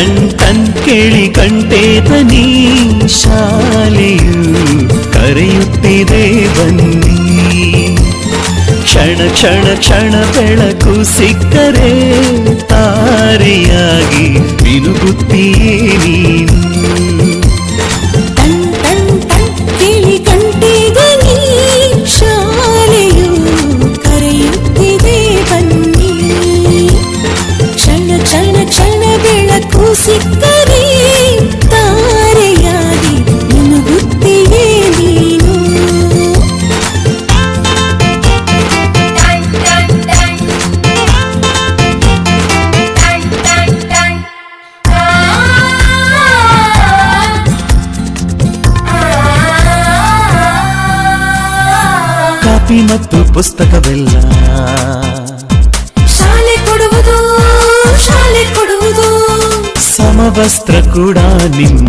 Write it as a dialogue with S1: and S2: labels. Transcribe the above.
S1: ton ಕೇಳಿ ಕಂಟೇತನಿ ಶಾಲೆಯು ಕರೆಯುತ್ತಿದೆ ಬನ್ನಿ ಕ್ಷಣ ಕ್ಷಣ ಕ್ಷಣ ಬೆಳಕು ಸಿಕ್ಕರೆ ತಾರೆಯಾಗಿ ಮಿನುಗುತ್ತೀಯೇ ನೀನು
S2: ಟನ್ ಟನ್ ಟನ್ ಕೇಳಿ ಕಂಟೇತನಿ ಶಾಲೆಯು ಕರೆಯುತ್ತಿದೆ ಬನ್ನಿ ಕ್ಷಣ ಕ್ಷಣ ಕ್ಷಣ ಬೆಳಕು ಸಿಕ್ಕರೆ ತಾರೆಯಾಗಿ ಮಿನುಗುತ್ತೀಯೇ ನೀನು
S1: ಕಾಪಿ ಮತ್ತು ಪುಸ್ತಕವೆಲ್ಲ
S2: ಶಾಲೆ ಕೊಡುವುದು
S1: ಸಮವಸ್ತ್ರ ಕೂಡ ನಿಮ್ಮ